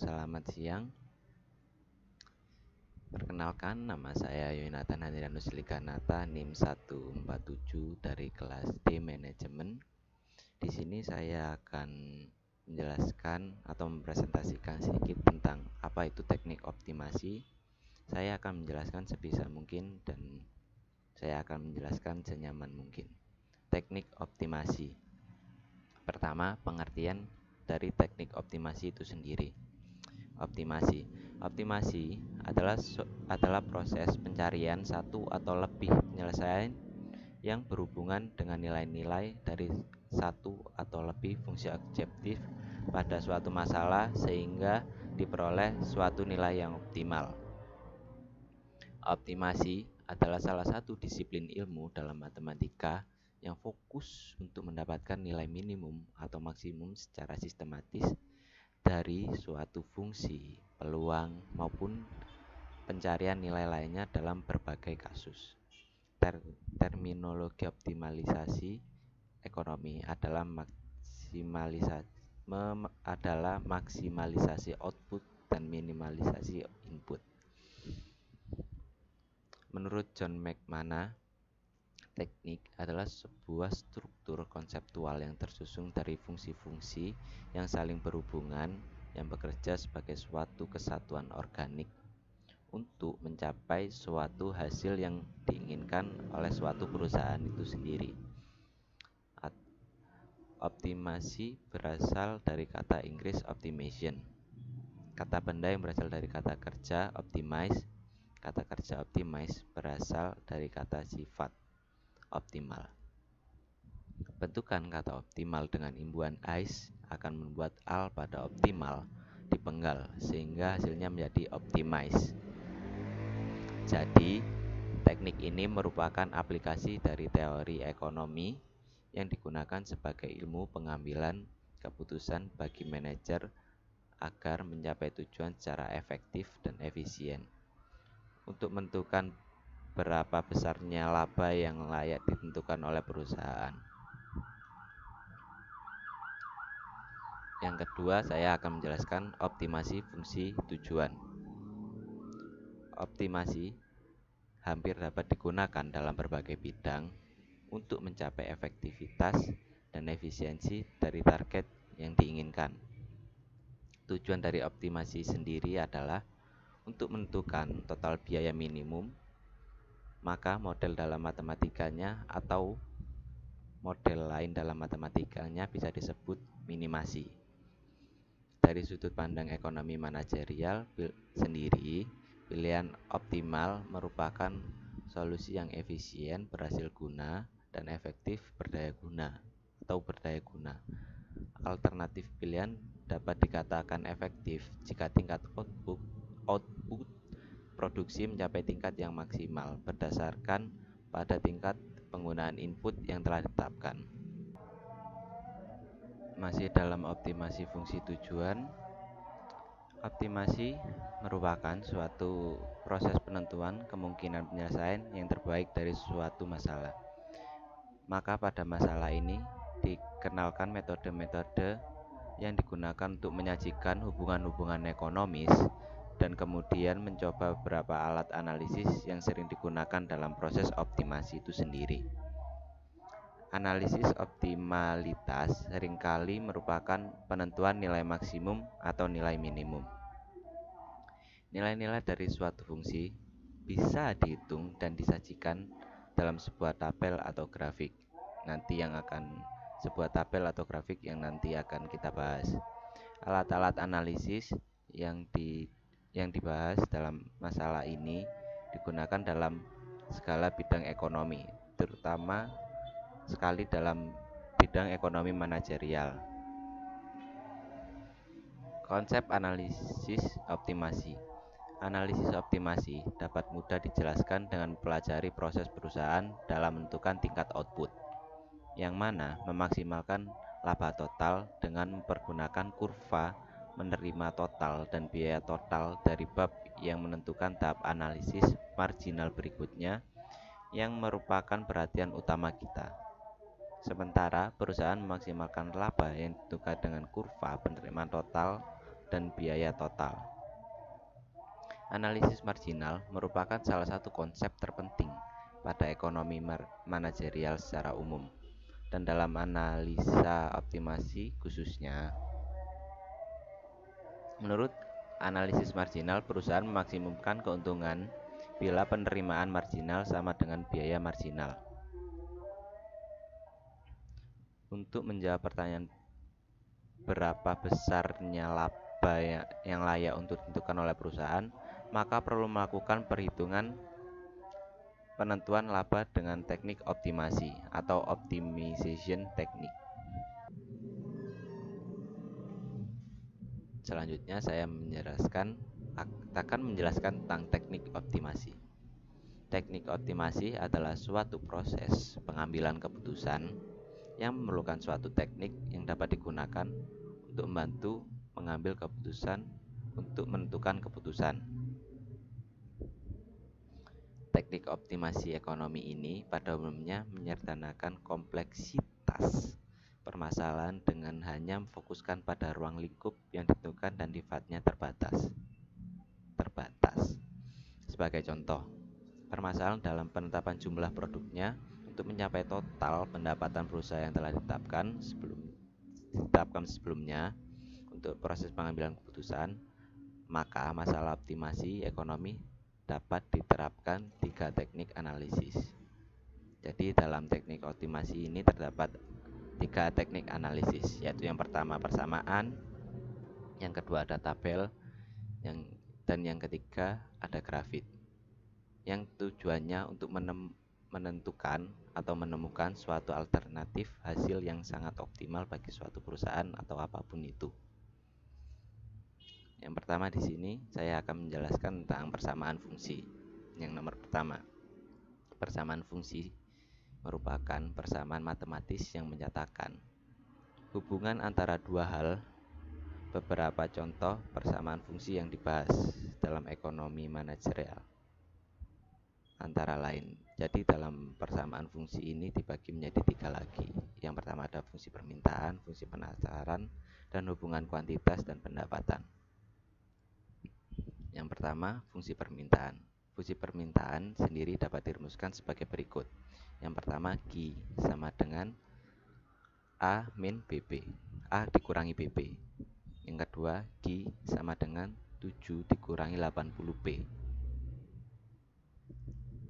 Selamat siang. Perkenalkan, nama saya Yonatan Handrianus Liganata, NIM 147 dari kelas D Manajemen. Di sini saya akan menjelaskan atau mempresentasikan sedikit tentang apa itu teknik optimasi. Saya akan menjelaskan sebisa mungkin dan saya akan menjelaskan senyaman mungkin. Teknik optimasi. Pertama, pengertian dari teknik optimasi itu sendiri. Optimasi adalah proses pencarian satu atau lebih penyelesaian yang berhubungan dengan nilai-nilai dari satu atau lebih fungsi objektif pada suatu masalah sehingga diperoleh suatu nilai yang optimal. Optimasi adalah salah satu disiplin ilmu dalam matematika yang fokus untuk mendapatkan nilai minimum atau maksimum secara sistematis dari suatu fungsi, peluang, maupun pencarian nilai lainnya dalam berbagai kasus. Terminologi optimalisasi ekonomi adalah maksimalisasi output dan minimalisasi input. Menurut John McManus, teknik adalah sebuah struktur konseptual yang tersusun dari fungsi-fungsi yang saling berhubungan yang bekerja sebagai suatu kesatuan organik untuk mencapai suatu hasil yang diinginkan oleh suatu perusahaan itu sendiri. Optimasi berasal dari kata Inggris optimization. Kata benda yang berasal dari kata kerja optimize. Kata kerja optimize berasal dari kata sifat optimal. Bentukan kata optimal dengan imbuhan ice akan membuat al pada optimal dipenggal sehingga hasilnya menjadi optimize. Jadi, teknik ini merupakan aplikasi dari teori ekonomi yang digunakan sebagai ilmu pengambilan keputusan bagi manajer agar mencapai tujuan secara efektif dan efisien. Untuk menentukan berapa besarnya laba yang layak ditentukan oleh perusahaan. Yang kedua, saya akan menjelaskan optimasi fungsi tujuan. Optimasi hampir dapat digunakan dalam berbagai bidang untuk mencapai efektivitas dan efisiensi dari target yang diinginkan. Tujuan dari optimasi sendiri adalah untuk menentukan total biaya minimum, maka model dalam matematikanya atau model lain dalam matematikanya bisa disebut minimasi. Dari sudut pandang ekonomi manajerial sendiri, pilihan optimal merupakan solusi yang efisien, berhasil guna, dan efektif berdaya guna. Alternatif pilihan dapat dikatakan efektif jika tingkat output produksi mencapai tingkat yang maksimal berdasarkan pada tingkat penggunaan input yang telah ditetapkan. Masih dalam optimasi fungsi tujuan, optimasi merupakan suatu proses penentuan kemungkinan penyelesaian yang terbaik dari suatu masalah. Maka pada masalah ini dikenalkan metode-metode yang digunakan untuk menyajikan hubungan-hubungan ekonomis dan kemudian mencoba beberapa alat analisis yang sering digunakan dalam proses optimasi itu sendiri. Analisis optimalitas seringkali merupakan penentuan nilai maksimum atau nilai minimum. Nilai-nilai dari suatu fungsi bisa dihitung dan disajikan dalam sebuah tabel atau grafik. Sebuah tabel atau grafik yang nanti akan kita bahas. Alat-alat analisis yang dibahas dalam masalah ini digunakan dalam segala bidang ekonomi, terutama sekali dalam bidang ekonomi manajerial. Konsep analisis optimasi. Analisis optimasi dapat mudah dijelaskan dengan mempelajari proses perusahaan dalam menentukan tingkat output, yang mana memaksimalkan laba total dengan mempergunakan kurva menerima total dan biaya total dari bab yang menentukan tahap analisis marginal berikutnya yang merupakan perhatian utama kita. Sementara perusahaan memaksimalkan laba yang ditentukan dengan kurva penerimaan total dan biaya total. Analisis marginal merupakan salah satu konsep terpenting pada ekonomi manajerial secara umum, dan dalam analisa optimasi khususnya. Menurut analisis marginal, perusahaan memaksimumkan keuntungan bila penerimaan marginal sama dengan biaya marginal. Untuk menjawab pertanyaan berapa besarnya laba yang layak untuk ditentukan oleh perusahaan, maka perlu melakukan perhitungan penentuan laba dengan teknik optimasi atau optimization technique. Selanjutnya saya akan menjelaskan tentang teknik optimasi. Teknik optimasi adalah suatu proses pengambilan keputusan yang memerlukan suatu teknik yang dapat digunakan untuk membantu mengambil keputusan untuk menentukan keputusan. Teknik optimasi ekonomi ini pada umumnya menyederhanakan kompleksitas permasalahan dengan hanya memfokuskan pada ruang lingkup yang ditentukan dan sifatnya terbatas. Sebagai contoh, permasalahan dalam penetapan jumlah produknya untuk mencapai total pendapatan perusahaan yang telah ditetapkan sebelumnya untuk proses pengambilan keputusan, maka masalah optimasi ekonomi dapat diterapkan 3 teknik analisis. Jadi dalam teknik optimasi ini terdapat 3 teknik analisis, yaitu yang pertama persamaan, yang kedua ada tabel, dan yang ketiga ada grafik, yang tujuannya untuk menentukan atau menemukan suatu alternatif hasil yang sangat optimal bagi suatu perusahaan atau apapun itu. Yang pertama di sini saya akan menjelaskan tentang persamaan fungsi. Yang nomor pertama, persamaan fungsi merupakan persamaan matematis yang menyatakan hubungan antara dua hal. Beberapa contoh persamaan fungsi yang dibahas dalam ekonomi manajerial antara lain. Jadi dalam persamaan fungsi ini dibagi menjadi 3 lagi. Yang pertama ada fungsi permintaan, fungsi penasaran, dan hubungan kuantitas dan pendapatan. Yang pertama, fungsi permintaan. Fungsi permintaan sendiri dapat dirumuskan sebagai berikut. Yang pertama, Q sama dengan A min BP, A dikurangi BP. Yang kedua, Q sama dengan 7 dikurangi 80P.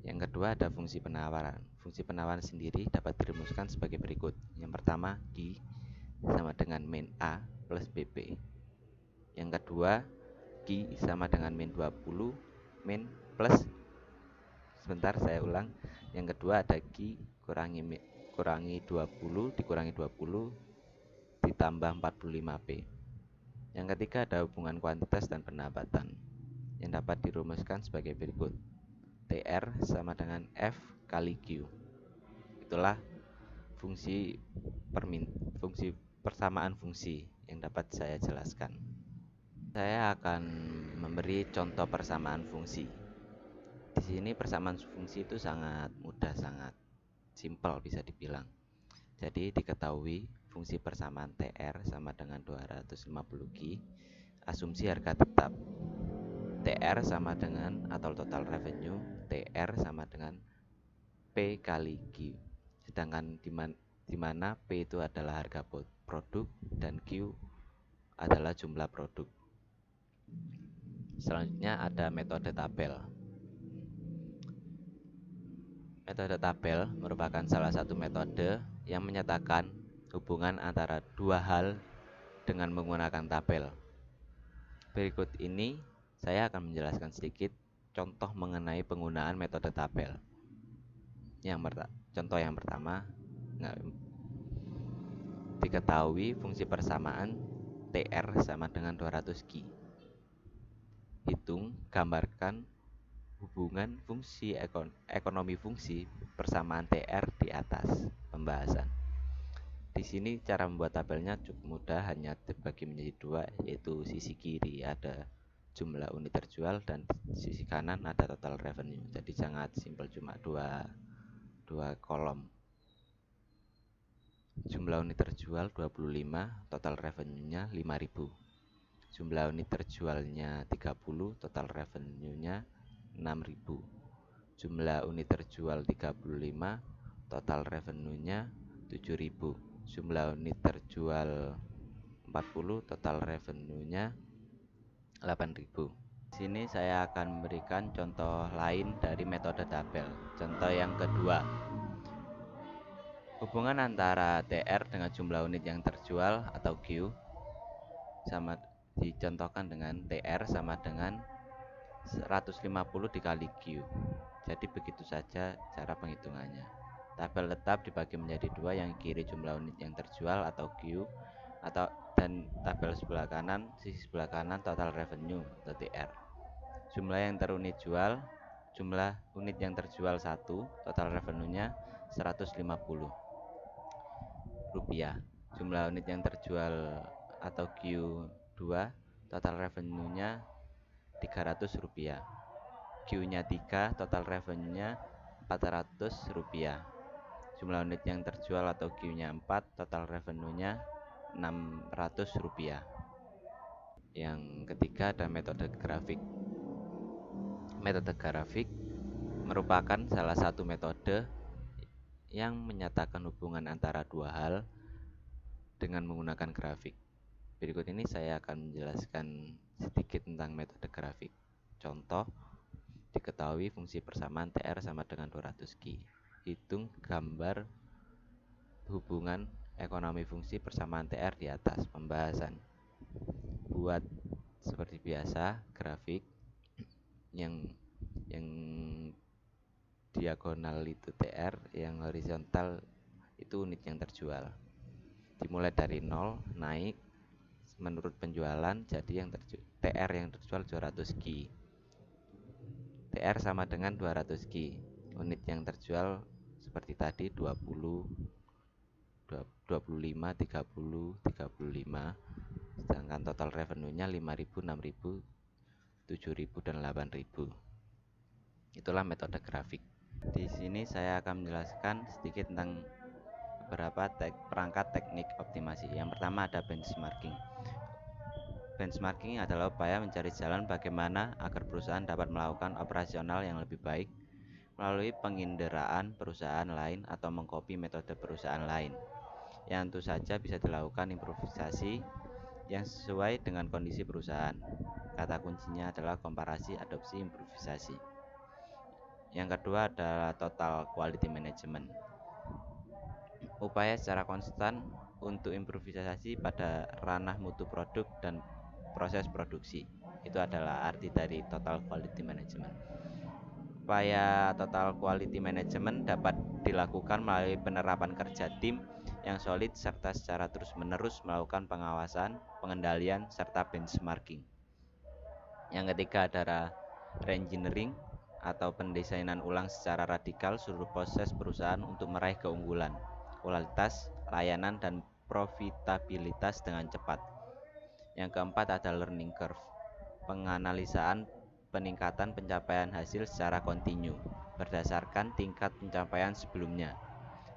Yang kedua ada fungsi penawaran. Fungsi penawaran sendiri dapat dirumuskan sebagai berikut. Yang pertama, Q sama dengan min A plus BP. Yang kedua, Q sama dengan min 20 min plus, sebentar saya ulang. Yang kedua ada Q kurangi 20 dikurangi 20 ditambah 45P. Yang ketiga ada hubungan kuantitas dan pendapatan yang dapat dirumuskan sebagai berikut. TR sama dengan F kali Q. Itulah fungsi persamaan fungsi yang dapat saya jelaskan. Saya akan memberi contoh persamaan fungsi. Di sini persamaan fungsi itu sangat mudah, sangat simpel bisa dibilang. Jadi diketahui fungsi persamaan TR sama dengan 250Q. Asumsi harga tetap TR sama dengan atau total revenue, TR sama dengan P kali Q. Sedangkan di mana P itu adalah harga produk dan Q adalah jumlah produk. Selanjutnya ada metode tabel. Metode tabel merupakan salah satu metode yang menyatakan hubungan antara dua hal dengan menggunakan tabel. Berikut ini saya akan menjelaskan sedikit contoh mengenai penggunaan metode tabel. Contoh yang pertama, diketahui fungsi persamaan TR sama dengan 200Q. Hitung, gambarkan hubungan fungsi ekonomi fungsi persamaan TR di atas pembahasan. Di sini cara membuat tabelnya cukup mudah, hanya dibagi menjadi 2, yaitu sisi kiri ada jumlah unit terjual dan sisi kanan ada total revenue. Jadi sangat simpel, cuma dua kolom. Jumlah unit terjual 25, total revenue-nya 5.000. jumlah unit terjualnya 30, total revenue-nya 6.000. Jumlah unit terjual 35, total revenue-nya 7.000. Jumlah unit terjual 40, total revenue-nya 8.000. Di sini saya akan memberikan contoh lain dari metode tabel. Contoh yang kedua, hubungan antara TR dengan jumlah unit yang terjual atau Q sama dicontohkan dengan TR sama dengan 150 dikali Q. Jadi begitu saja cara penghitungannya. Tabel tetap dibagi menjadi dua, yang kiri jumlah unit yang terjual atau Q, dan tabel sebelah kanan, sisi sebelah kanan total revenue atau TR. Jumlah unit yang terjual 1, total revenue-nya 150 rupiah. Jumlah unit yang terjual atau Q2, total revenue-nya 300 rupiah. Q-nya 3, total revenue-nya 400 rupiah. Jumlah unit yang terjual atau Q-nya 4, total revenue-nya 600 rupiah. Yang ketiga ada metode grafik. Metode grafik merupakan salah satu metode yang menyatakan hubungan antara dua hal dengan menggunakan grafik. Berikut ini saya akan menjelaskan sedikit tentang metode grafik. Contoh, diketahui fungsi persamaan TR sama dengan 200Q. Hitung gambar hubungan ekonomi fungsi persamaan TR di atas. Pembahasan. Buat seperti biasa grafik yang diagonal itu TR, yang horizontal itu unit yang terjual. Dimulai dari 0 naik menurut penjualan, jadi TR yang terjual 200Q. TR sama dengan 200Q. Unit yang terjual seperti tadi 20, 25, 30, 35. Sedangkan total revenue-nya 5.000, 6.000, 7.000 dan 8.000. Itulah metode grafik. Di sini saya akan menjelaskan sedikit tentang beberapa perangkat teknik optimasi. Yang pertama ada benchmarking. Benchmarking adalah upaya mencari jalan bagaimana agar perusahaan dapat melakukan operasional yang lebih baik melalui penginderaan perusahaan lain atau mengcopy metode perusahaan lain, yang tentu saja bisa dilakukan improvisasi yang sesuai dengan kondisi perusahaan. Kata kuncinya adalah komparasi, adopsi, improvisasi. Yang kedua adalah total quality management. Upaya secara konstan untuk improvisasi pada ranah mutu produk dan proses produksi. Itu adalah arti dari total quality management. Upaya total quality management dapat dilakukan melalui penerapan kerja tim yang solid serta secara terus-menerus melakukan pengawasan, pengendalian, serta benchmarking. Yang ketiga adalah reengineering atau pendesainan ulang secara radikal seluruh proses perusahaan untuk meraih keunggulan, kualitas, layanan, dan profitabilitas dengan cepat. Yang keempat adalah learning curve, penganalisaan peningkatan pencapaian hasil secara kontinu berdasarkan tingkat pencapaian sebelumnya,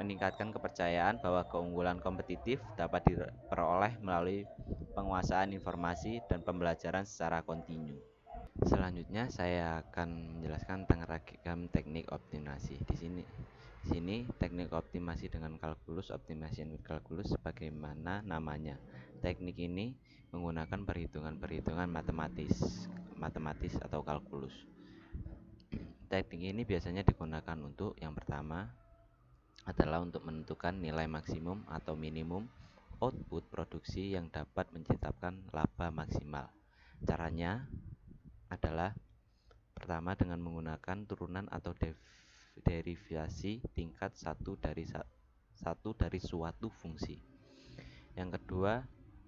meningkatkan kepercayaan bahwa keunggulan kompetitif dapat diperoleh melalui penguasaan informasi dan pembelajaran secara kontinu. Selanjutnya saya akan menjelaskan tentang ragam teknik optimasi. Di sini teknik optimasi dengan kalkulus, optimization with kalkulus sebagaimana namanya. Teknik ini menggunakan perhitungan matematis atau kalkulus. Teknik ini biasanya digunakan untuk yang pertama adalah untuk menentukan nilai maksimum atau minimum output produksi yang dapat menciptakan laba maksimal. Caranya adalah pertama dengan menggunakan turunan atau derivasi tingkat satu dari suatu fungsi. Yang kedua,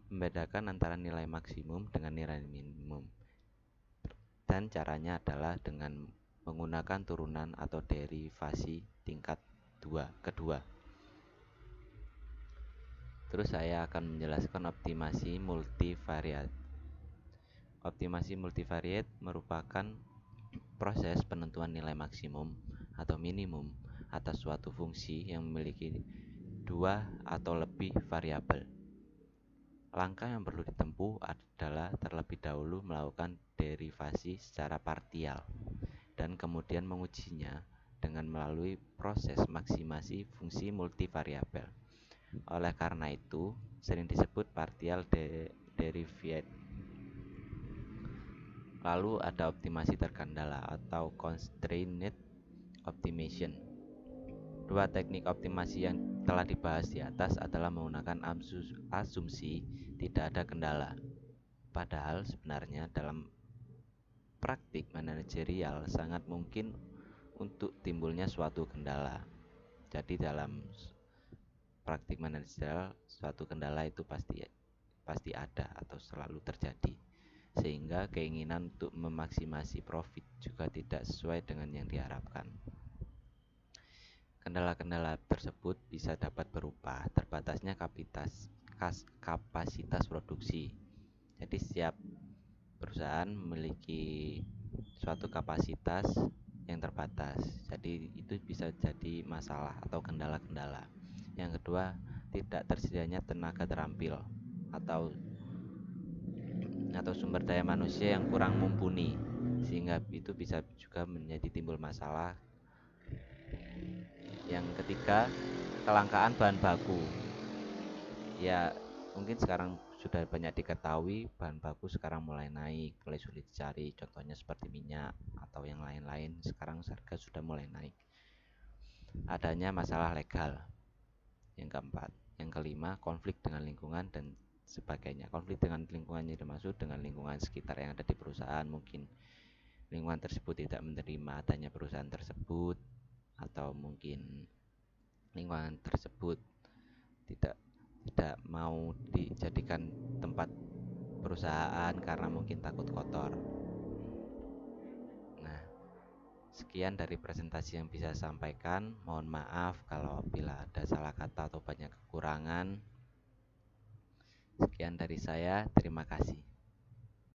membedakan antara nilai maksimum dengan nilai minimum. Dan caranya adalah dengan menggunakan turunan atau derivasi tingkat kedua. Terus saya akan menjelaskan optimasi multivariate. Optimasi multivariate merupakan proses penentuan nilai maksimum atau minimum atas suatu fungsi yang memiliki dua atau lebih variabel. Langkah yang perlu ditempuh adalah terlebih dahulu melakukan derivasi secara partial dan kemudian mengujinya dengan melalui proses maksimasi fungsi multivariabel. Oleh karena itu, sering disebut partial derived. Lalu ada optimasi terkendala atau constrained optimization. Dua teknik optimasi yang telah dibahas di atas adalah menggunakan asumsi tidak ada kendala. Padahal sebenarnya dalam praktik manajerial sangat mungkin untuk timbulnya suatu kendala. Jadi dalam praktik manajerial suatu kendala itu pasti ada atau selalu terjadi. Sehingga keinginan untuk memaksimasi profit juga tidak sesuai dengan yang diharapkan. Kendala-kendala tersebut bisa dapat berupa terbatasnya kapasitas produksi. Jadi setiap perusahaan memiliki suatu kapasitas yang terbatas. Jadi itu bisa jadi masalah atau kendala-kendala. Yang kedua, tidak tersedianya tenaga terampil atau sumber daya manusia yang kurang mumpuni, sehingga itu bisa juga menjadi timbul masalah. Yang ketiga, kelangkaan bahan baku. Ya, mungkin sekarang sudah banyak diketahui bahan baku sekarang mulai naik, mulai sulit dicari. Contohnya seperti minyak atau yang lain-lain. Sekarang harga sudah mulai naik. Adanya masalah legal. Yang keempat, yang kelima, konflik dengan lingkungan dan sebagainya. Konflik dengan lingkungan yang dimaksud dengan lingkungan sekitar yang ada di perusahaan. Mungkin lingkungan tersebut tidak menerima adanya perusahaan tersebut, atau mungkin lingkungan tersebut tidak mau dijadikan tempat perusahaan karena mungkin takut kotor. Nah, sekian dari presentasi yang bisa saya sampaikan. Mohon maaf kalau bila ada salah kata atau banyak kekurangan. Sekian dari saya, terima kasih.